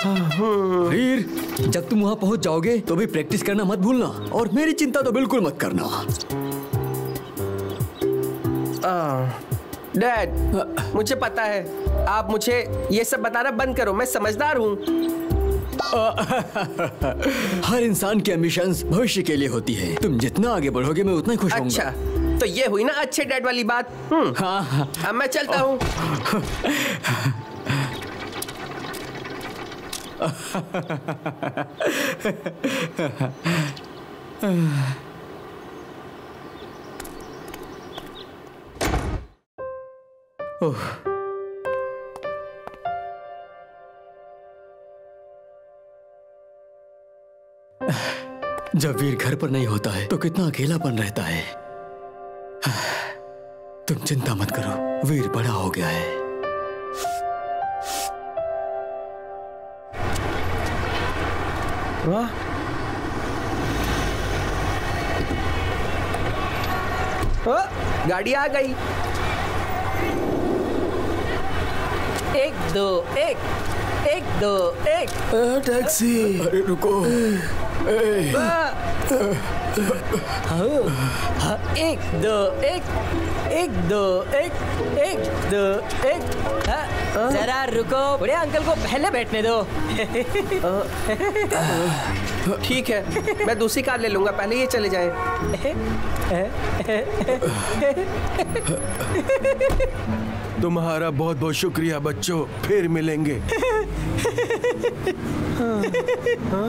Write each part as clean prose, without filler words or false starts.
वीर, जब तुम वहाँ पहुँच जाओगे तो भी प्रैक्टिस करना मत भूलना, और मेरी चिंता तो बिल्कुल मत करना। डैड, मुझे पता है, आप मुझे ये सब बताना बंद करो, मैं समझदार हूँ। हर इंसान की एम्बिशंस भविष्य के लिए होती है। तुम जितना आगे बढ़ोगे मैं उतना ही खुश होऊंगा। अच्छा, तो ये हुई ना अच्छे डैड वाली बात। हाँ, अब मैं चलता हूँ। जब वीर घर पर नहीं होता है तो कितना अकेलापन रहता है। तुम चिंता मत करो, वीर बड़ा हो गया है। वाह, गाड़ी आ गई। 1 2 1 1 2 1। टैक्सी। अरे रुको। 1 2 1 1 2 1 1 2 1। जरा रुको, बड़े अंकल को पहले बैठने दो। ठीक है, मैं दूसरी कार ले लूंगा, पहले ये चले जाएं। तुम्हारा बहुत बहुत शुक्रिया बच्चों, फिर मिलेंगे।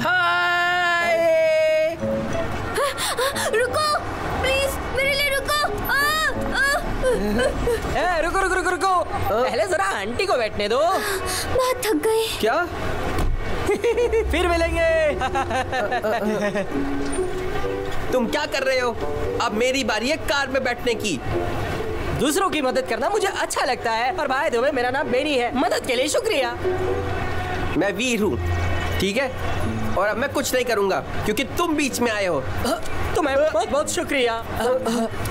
हाय! रुको प्लीज, मेरे लिए रुको। रुको रुको रुको रुको, पहले जरा आंटी को बैठने दो। बहुत थक गए। क्या? फिर मिलेंगे। तुम क्या कर रहे हो? अब मेरी बारी है कार में बैठने की। दूसरों की मदद करना मुझे अच्छा लगता है, और भाई तुम्हें मेरा नाम बेनी है, मदद के लिए शुक्रिया। मैं वीर हूँ, ठीक है? और अब मैं कुछ नहीं करूंगा क्योंकि तुम बीच में आए हो। तुम्हें बहुत बहुत शुक्रिया।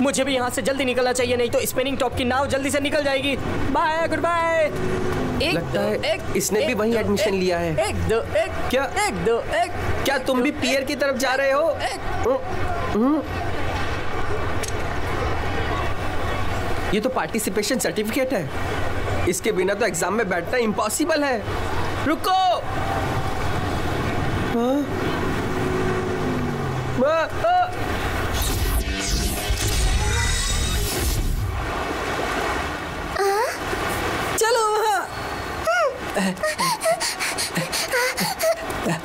मुझे भी यहाँ से जल्दी निकलना चाहिए, नहीं तो स्पिनिंग टॉप की नाव जल्दी से निकल जाएगी। Bye, goodbye. लगता है इसने भी वहीं एडमिशन लिया है। 1 2 1 क्या? 1 2 1। क्या तुम भी पियर की तरफ जा रहे हो? ये तो पार्टिसिपेशन सर्टिफिकेट है, इसके बिना तो एग्जाम में बैठना इम्पॉसिबल है। रुको। चलो वहाँ।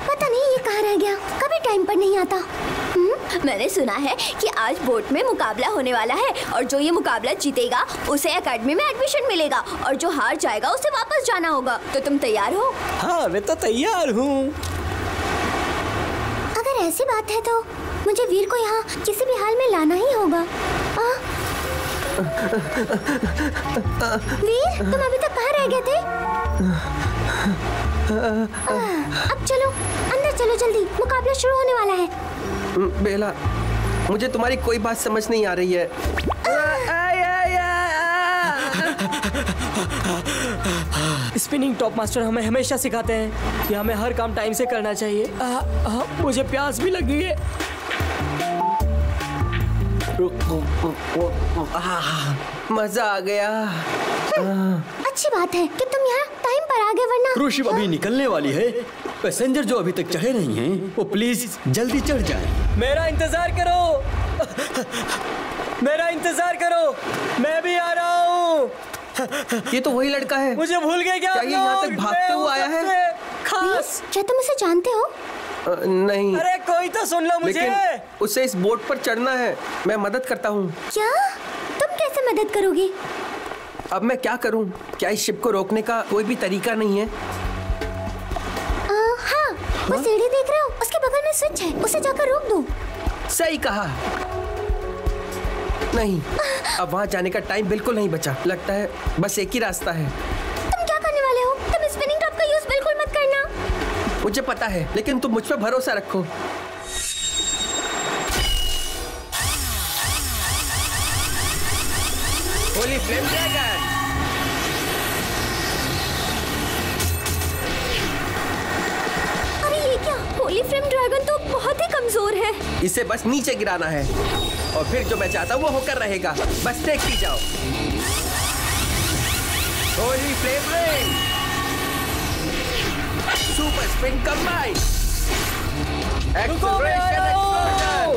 पता नहीं ये कहाँ रह गया, कभी टाइम पर नहीं आता। मैंने सुना है कि आज बोट में मुकाबला होने वाला है, और जो ये मुकाबला जीतेगा उसे एकेडमी में एडमिशन मिलेगा, और जो हार जाएगा उसे वापस जाना होगा। तो तुम तैयार हो? हाँ, मैं तो तैयार हूँ। अगर ऐसी बात है तो मुझे वीर को यहाँ किसी भी हाल में लाना ही होगा। वीर, तुम अभी तक कहाँ रह गए थे? अब चलो अंदर चलो, जल्दी मुकाबला शुरू होने वाला है। बेला, मुझे तुम्हारी कोई बात समझ नहीं आ रही है। स्पिनिंग टॉप मास्टर हमें हमेशा सिखाते हैं कि हमें हर काम टाइम से करना चाहिए। मुझे प्यास भी लगी है। मजा आ गया। अच्छी बात है कि तुम यहाँ टाइम पर आ गए, वरना क्रूज शिप अभी निकलने वाली है। पैसेंजर जो अभी तक चढ़े नहीं हैं, वो प्लीज जल्दी चढ़ जाएं। मेरा इंतजार करो, मेरा इंतजार करो, मैं भी आ रहा हूँ। ये तो वही लड़का है। मुझे भूल गए क्या? क्या ये यहाँ तक भागते हुए आया है? खास। क्या तुम इसे जानते हो? नहीं। अरे कोई तो सुन लो मुझे। लेकिन उसे इस बोट पर चढ़ना है, मैं मदद करता हूँ। क्या? तुम कैसे मदद करोगे? अब मैं क्या करूँ? क्या इस शिप को रोकने का कोई भी तरीका नहीं है? हाँ, वो सीढ़ी देख रहे हो? उसके बगल में स्विच है, उसे जाकर रोक दो। सही कहा। नहीं, अब वहाँ जाने का टाइम बिल्कुल नहीं बचा। लगता है बस एक ही रास्ता है। तुम क्या करने वाले हो? तुम स्पिनिंग टॉप का यूज बिल्कुल मत करना। मुझे पता है, लेकिन तुम मुझ पर भरोसा रखो। Holi flame dragon. कमजोर है। इसे बस नीचे गिराना है और फिर जो मैं चाहता हूँ वो होकर रहेगा। बस देखती जाओ। Holy flame ring, super spin combine, acceleration explosion.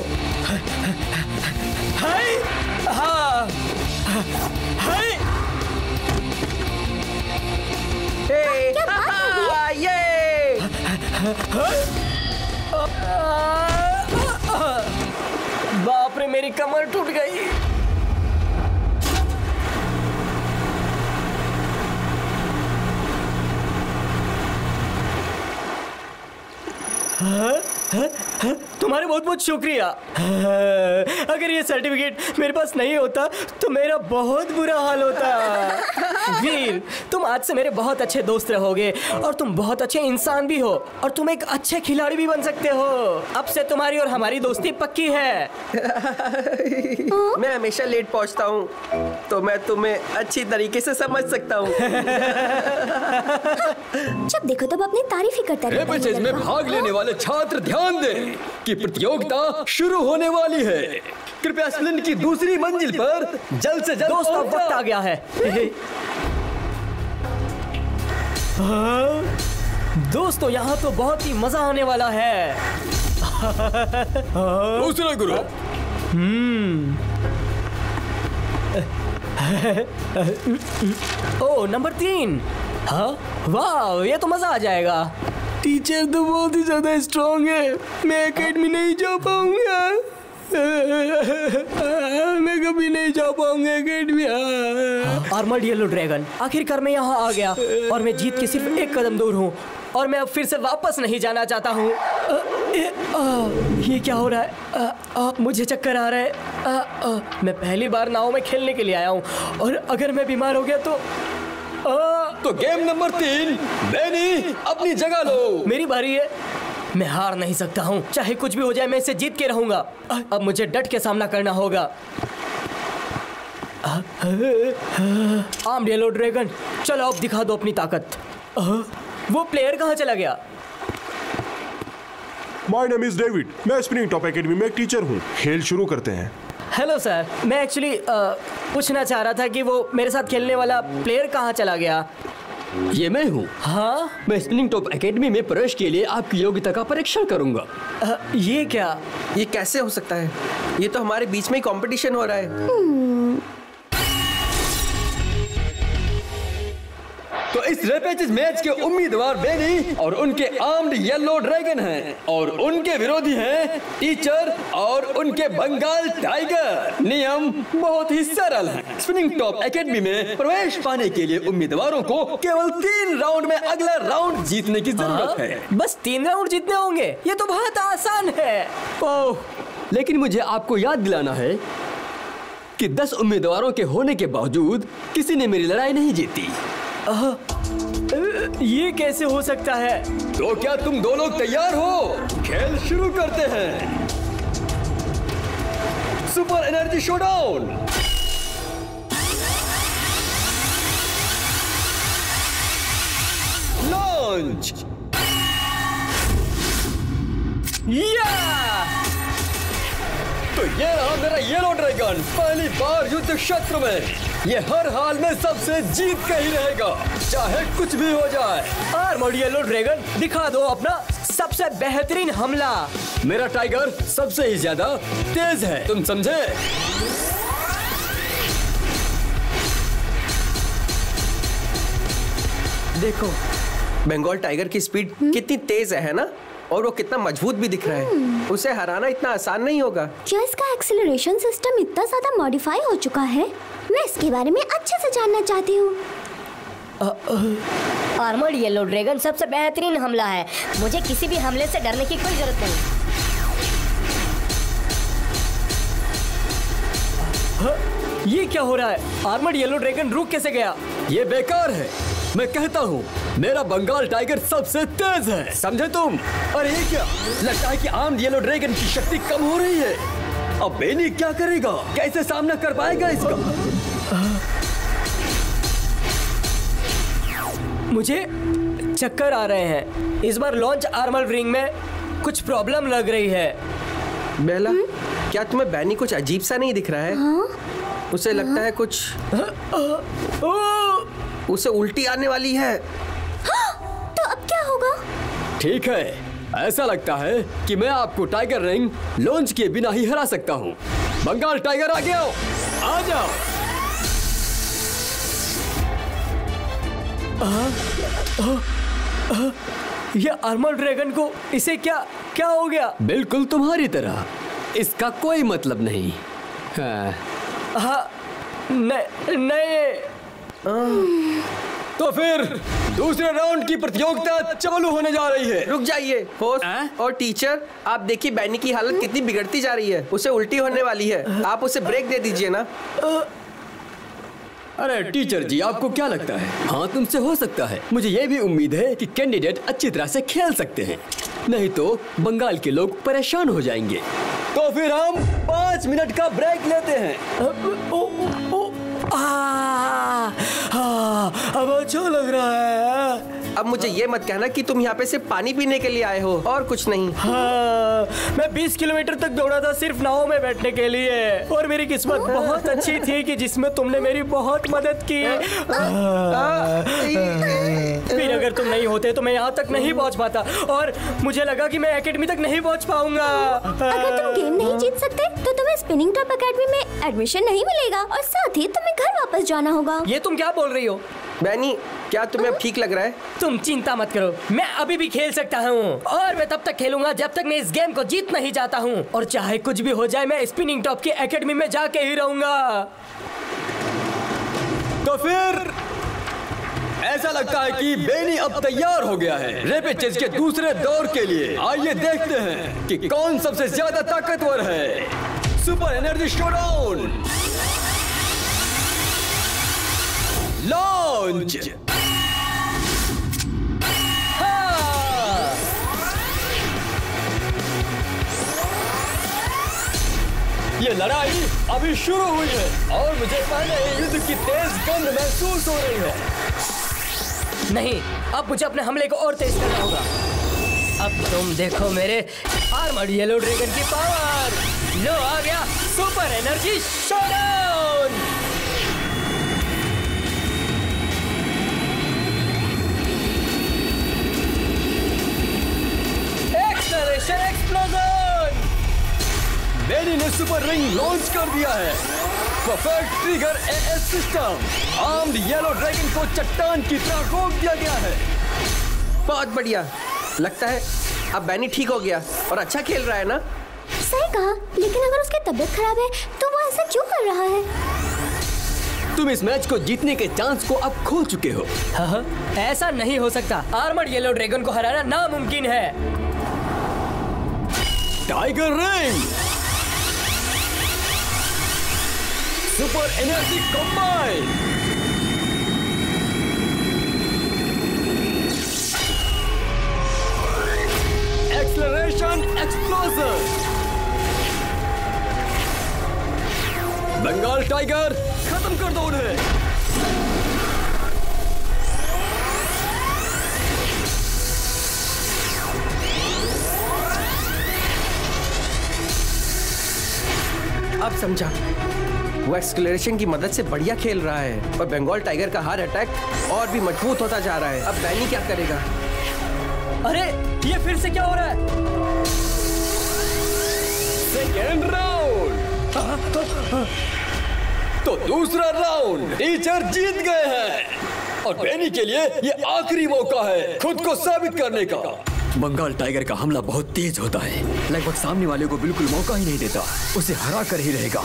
Hi हाँ हाय क्या बात होगी? ये बाप रे, मेरी कमर टूट गई। तुम्हारे बहुत बहुत शुक्रिया। अगर ये सर्टिफिकेट मेरे पास नहीं होता तो मेरा बहुत बुरा हाल होता। वीर, तुम आज से मेरे बहुत अच्छे दोस्त रहोगे और तुम बहुत अच्छे इंसान भी हो और तुम एक अच्छे खिलाड़ी भी बन सकते हो। अब से तुम्हारी और हमारी दोस्ती पक्की है। मैं हमेशा लेट पहुंचता हूँ तो मैं तुम्हें अच्छी तरीके से समझ सकता हूँ। जब देखो तब अपनी तारीफ ही करता रहता है। रेपेचेज में भाग लेने वाले छात्र ध्यान दें कि प्रतियोगिता शुरू होने वाली है। कृपया स्प्लिंट की दूसरी मंजिल पर जल्द से जल्द दोस्तों, पहुंच वक्त आ जाओ। गया है। दोस्तों, यहाँ तो बहुत ही मजा आने वाला है। दूसरा ग्रुप ओ, नंबर 3। हाँ, वाह, ये तो मजा आ जाएगा। टीचर तो बहुत ही ज्यादा स्ट्रांग है, मैं एकेडमी नहीं जा पाऊंगा। मैं कभी नहीं जा पाऊंगा एकेडमी। आर्मर्ड येलो ड्रैगन, आखिरकार मैं यहाँ आ गया और मैं जीत के सिर्फ एक कदम दूर हूँ और मैं अब फिर से वापस नहीं जाना चाहता हूँ। ये क्या हो रहा है? मुझे चक्कर आ रहा है। मैं पहली बार नाव में खेलने के लिए आया हूँ और अगर मैं बीमार हो गया तो गेम नंबर 3, बेनी अपनी जगह लो। मेरी बारी है। मैं हार नहीं सकता हूँ, चाहे कुछ भी हो जाए मैं इसे जीत के रहूंगा। अब मुझे डट के सामना करना होगा। आर्म्ड येलो ड्रैगन, चलो अब दिखा दो अपनी ताकत। वो प्लेयर कहाँ चला गया? माय नेम इज डेविड, मैं स्पिनिंग टॉप एकेडमी में एक टीचर हूँ। खेल शुरू करते हैं। हेलो सर, मैं एक्चुअली पूछना चाह रहा था कि वो मेरे साथ खेलने वाला प्लेयर कहाँ चला गया? ये मैं हूँ। हाँ, मैं स्पिनिंग टॉप एकेडमी में प्रवेश के लिए आपकी योग्यता का परीक्षण करूंगा। ये क्या? ये कैसे हो सकता है? ये तो हमारे बीच में ही कंपटीशन हो रहा है। तो इस रेपेचेज मैच के उम्मीदवार बेनी और उनके आर्म्ड येलो ड्रैगन हैं और उनके विरोधी हैं टीचर और उनके बंगाल टाइगर। नियम बहुत ही सरल हैं। स्पिनिंग टॉप एकेडमी में प्रवेश पाने के लिए उम्मीदवारों को केवल 3 राउंड में अगला राउंड जीतने की जरूरत है। बस 3 राउंड जीतने होंगे? ये तो बहुत आसान है। ओह, लेकिन मुझे आपको याद दिलाना है कि 10 उम्मीदवारों के होने के बावजूद किसी ने मेरी लड़ाई नहीं जीती। ये कैसे हो सकता है? तो क्या तुम 2 लोग तैयार हो? खेल शुरू करते हैं। Super energy showdown. लॉन्च। तो ये रहा मेरा येलो ड्रैगन, पहली बार युद्ध क्षेत्र में। ये हर हाल में सबसे जीत का ही रहेगा, चाहे कुछ भी हो जाए। आर्मर्ड येलो ड्रैगन, दिखा दो अपना सबसे बेहतरीन हमला। मेरा टाइगर सबसे ही ज्यादा तेज है, तुम समझे? देखो, बंगाल टाइगर की स्पीड कितनी तेज है ना? और वो कितना मजबूत भी दिख रहा है। उसे हराना इतना आसान नहीं होगा। क्या इसका एक्सेलरेशन सिस्टम इतना ज्यादा मॉडिफाई हो चुका है? मैं इसके बारे में अच्छे से जानना चाहती हूँ। आर्मर्ड येलो ड्रैगन सबसे बेहतरीन हमला है। मुझे किसी भी हमले से डरने की कोई जरूरत नहीं। ये क्या हो रहा है? आर्मर्ड येलो ड्रैगन रुक कैसे गया? ये बेकार है। मैं कहता हूँ मेरा बंगाल टाइगर सबसे तेज है, समझे तुम? अरे ये क्या? लगता है कि आर्म्ड येलो ड्रैगन की शक्ति कम हो रही है। अब बेनी क्या करेगा? कैसे सामना कर पाएगा इसका? मुझे चक्कर आ रहे हैं। इस बार लॉन्च आर्मर्ड रिंग में कुछ प्रॉब्लम लग रही है। बेला, क्या तुम्हें बैनी कुछ अजीब सा नहीं दिख रहा है? उसे लगता है कुछ उसे उल्टी आने वाली है। तो अब क्या होगा? ठीक है, ऐसा लगता है कि मैं आपको टाइगर रिंग लॉन्च किए बिना ही हरा सकता हूँ। बंगाल टाइगर आ गया, आ जाओ। ये आर्मर ड्रैगन को इसे क्या हो गया? बिल्कुल तुम्हारी तरह, इसका कोई मतलब नहीं। नहीं। तो फिर दूसरे राउंड की प्रतियोगिता चालू होने जा रही है। रुक जाइए होस्ट और टीचर, आप देखिए बैनी की हालत कितनी बिगड़ती जा रही है। उसे उल्टी होने वाली है, आप उसे ब्रेक दे दीजिए ना। अरे टीचर जी, आपको क्या लगता है? हाँ, तुमसे हो सकता है। मुझे ये भी उम्मीद है कि कैंडिडेट अच्छी तरह से खेल सकते हैं, नहीं तो बंगाल के लोग परेशान हो जाएंगे। तो फिर हम 5 मिनट का ब्रेक लेते हैं। अब अच्छा लग रहा है। अब मुझे ये मत कहना कि तुम यहाँ पे सिर्फ पानी पीने के लिए आए हो और कुछ नहीं। हाँ, मैं 20 किलोमीटर तक दौड़ा था सिर्फ नाव में बैठने के लिए, और मेरी किस्मत बहुत अच्छी थी कि जिसमें तुमने मेरी बहुत मदद की। फिर अगर तुम नहीं होते तो मैं यहाँ तक नहीं पहुँच पाता, और मुझे लगा कि मैं एकेडमी तक नहीं पहुँच पाऊंगा। अगर तुम गेम नहीं जीत सकते तो तुम्हें स्पिनिंग टॉप एकेडमी में एडमिशन नहीं मिलेगा, और साथ ही तुम्हें घर वापस जाना होगा। ये तुम क्या बोल रही हो? बैनी, क्या तुम्हें अब ठीक लग रहा है? तुम चिंता मत करो, मैं अभी भी खेल सकता हूँ, और मैं तब तक खेलूंगा जब तक मैं इस गेम को जीत नहीं जाता हूँ, और चाहे कुछ भी हो जाए मैं स्पिनिंग टॉप की एकेडमी में जाके ही रहूंगा। तो फिर ऐसा लगता है कि बेनी अब तैयार हो गया है रैपिड चेस के दूसरे दौर के लिए। आइए देखते हैं कि कौन सबसे ज्यादा ताकतवर है। Super energy showdown launch. ये लड़ाई अभी शुरू हुई है, और मुझे पहले ही युद्ध की तेज गंध महसूस हो रही है। नहीं, अब मुझे अपने हमले को और तेज करना होगा। अब तुम देखो मेरे आर्मर्ड येलो ड्रैगन की पावर। लो आ गया super energy showdown. Acceleration explosion. Benny ने सुपर रिंग लॉन्च कर दिया है। Perfect trigger AS system. Armed yellow dragon को चट्टान की तरह रोक दिया गया है। बहुत बढ़िया, लगता है अब बैनी ठीक हो गया और अच्छा खेल रहा है ना? सही कहा, लेकिन अगर उसकी तबीयत खराब है तो वो ऐसा क्यों कर रहा है? तुम इस मैच को जीतने के चांस को अब खो चुके हो। हाँ, ऐसा नहीं हो सकता। आर्मर्ड येलो ड्रैगन को हराना नामुमकिन है। Tiger ring super energy combine. Acceleration explosion. Bengal tiger खत्म कर दो उन्हें। अब समझा, वो एक्सेलरेशन की मदद से बढ़िया खेल रहा है, और बंगाल टाइगर का हार्ट अटैक और भी मजबूत होता जा रहा है। अब बैनी क्या करेगा? अरे ये फिर से क्या हो रहा है? Second round. तो दूसरा राउंड टीचर जीत गए हैं, और बेनी के लिए ये आखिरी मौका है खुद को साबित करने का। बंगाल टाइगर का हमला बहुत तेज होता है, लगभग सामने वाले को बिल्कुल मौका ही नहीं देता, उसे हरा कर ही रहेगा।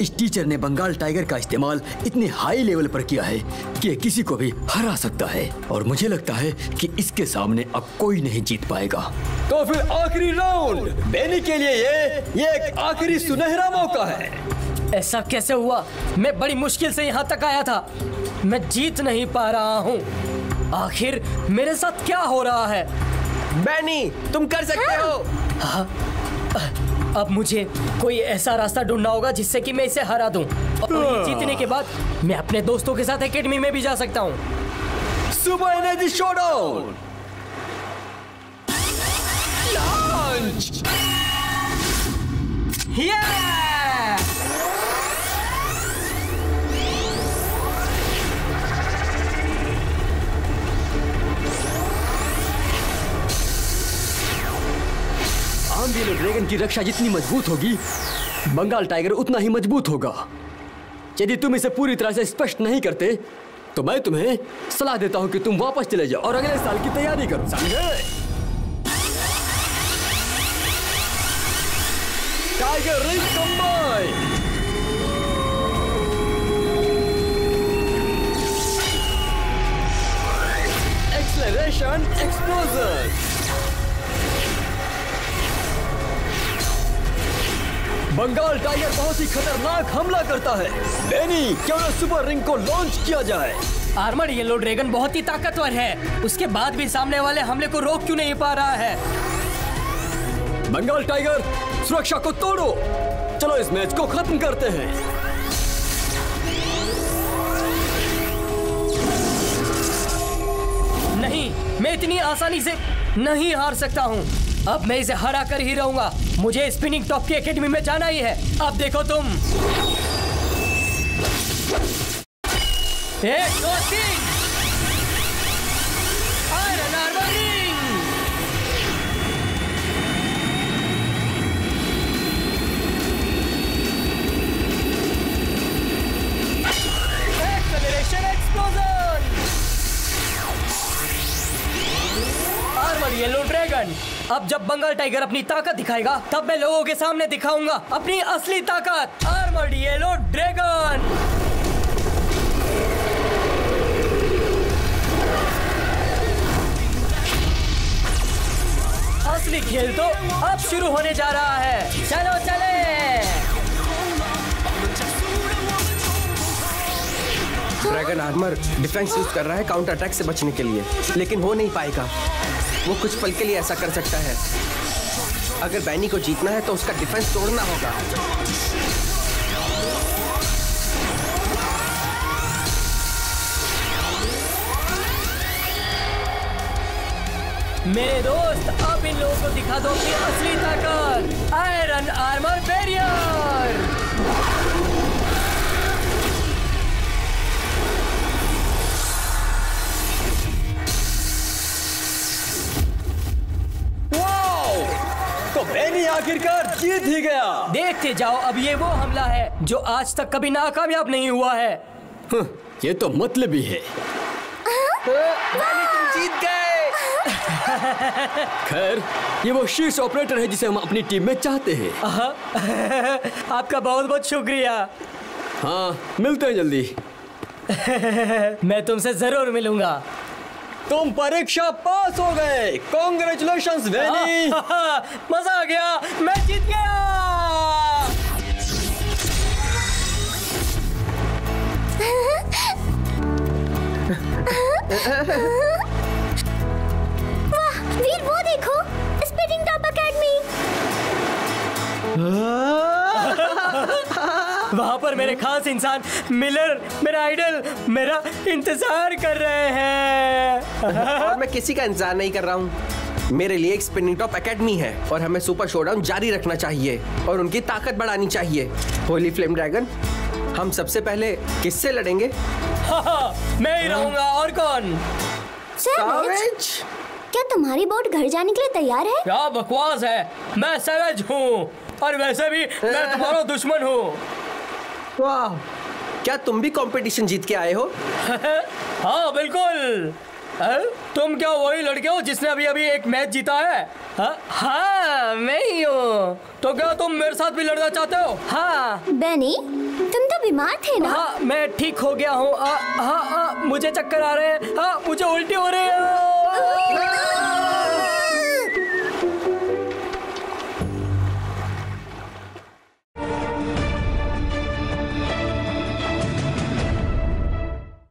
इस टीचर ने बंगाल टाइगर का इस्तेमाल इतने हाई लेवल पर किया है कि किसी को भी हरा सकता है, और मुझे लगता है कि इसके सामने अब कोई नहीं जीत पाएगा। तो फिर आखिरी राउंड बेनी के लिए ये एक आखिरी सुनहरा मौका है। ऐसा कैसे हुआ? मैं बड़ी मुश्किल से यहाँ तक आया था, मैं जीत नहीं पा रहा हूँ। आखिर मेरे साथ क्या हो रहा है? बैनी, तुम कर सकते हो। हाँ, अब मुझे कोई ऐसा रास्ता ढूंढना होगा जिससे कि मैं इसे हरा दूं, और ये जीतने के बाद मैं अपने दोस्तों के साथ एकेडमी में भी जा सकता हूँ। Super energy showdown launch. Armed yellow dragon की रक्षा जितनी मजबूत होगी, बंगाल टाइगर उतना ही मजबूत होगा। यदि तुम इसे पूरी तरह से स्पष्ट नहीं करते तो मैं तुम्हें सलाह देता हूं कि तुम वापस चले जाओ और अगले साल की तैयारी करो, समझे? Tiger ring combine. Acceleration explosion. Bengal tiger बहुत ही खतरनाक हमला करता है। बेनी, क्यों ना सुपर रिंग को लॉन्च किया जाए? आर्मर्ड येलो ड्रैगन बहुत ही ताकतवर है, उसके बाद भी सामने वाले हमले को रोक क्यों नहीं पा रहा है? बंगाल टाइगर, सुरक्षा को तोड़ो। चलो इस मैच को खत्म करते हैं। नहीं, मैं इतनी आसानी से नहीं हार सकता हूँ। अब मैं इसे हरा कर ही रहूंगा। मुझे स्पिनिंग टॉप की एकेडमी में जाना ही है। अब देखो तुम। 1 2 3 iron armour ring. Acceleration explosion. Armoured yellow dragon. अब जब बंगाल टाइगर अपनी ताकत दिखाएगा तब मैं लोगों के सामने दिखाऊंगा अपनी असली ताकत। Armoured yellow dragon. असली खेल तो अब शुरू होने जा रहा है। चलो चले। ड्रैगन आर्मर डिफेंस यूज कर रहा है काउंटर अटैक से बचने के लिए, लेकिन हो नहीं पाएगा। वो कुछ पल के लिए ऐसा कर सकता है। अगर बैनी को जीतना है तो उसका डिफेंस तोड़ना होगा। मेरे दोस्त, अब इन लोगों को दिखा दो अपनी असली ताकत। Iron armour barrier. तो बेनी आखिरकार जीत ही गया। देखते जाओ, अब ये वो हमला है जो आज तक कभी नाकामयाब नहीं हुआ है। ये तो मतलबी है। बेनी, तुम जीत गए। खैर, ये वो शीर्ष ऑपरेटर है जिसे हम अपनी टीम में चाहते हैं। आपका बहुत बहुत शुक्रिया। हाँ, मिलते हैं जल्दी। मैं तुमसे जरूर मिलूंगा। तुम परीक्षा पास हो गए। कॉन्ग्रेचुलेशंस बेनी। मजा आ गया, मैं जीत गया। वाह वीर, वो देखो, स्पिनिंग टॉप एकेडमी। वहाँ पर मेरे खास इंसान मिलर, मेरा आइडल, मेरा इंतजार कर रहे हैं। और मैं किसी का इंतजार नहीं कर रहा हूँ। मेरे लिए एक स्पिनिंग टॉप एकेडमी है और हमें सुपर शोडाउन जारी रखना चाहिए और उनकी ताकत बढ़ानी चाहिए। होली फ्लेम ड्रैगन, हम सबसे पहले किससे लड़ेंगे? मैं ही रहूंगा, और कौन? सैवेज, क्या तुम्हारी बोट घर जाने के लिए तैयार है? क्या बकवास है, मैं सैवेज हूँ और वैसे भी मैं तुम्हारा दुश्मन हूँ। वाह, क्या तुम भी कंपटीशन जीत के आए हो? हाँ बिल्कुल। तुम क्या वही लड़के हो जिसने अभी अभी एक मैच जीता है? हाँ मैं ही हूँ। तो क्या तुम मेरे साथ भी लड़ना चाहते हो? हाँ। बेनी, तुम तो बीमार थे ना? हाँ, मैं ठीक हो गया हूँ। हाँ, मुझे चक्कर आ रहे हैं। हाँ, मुझे उल्टी हो रही है।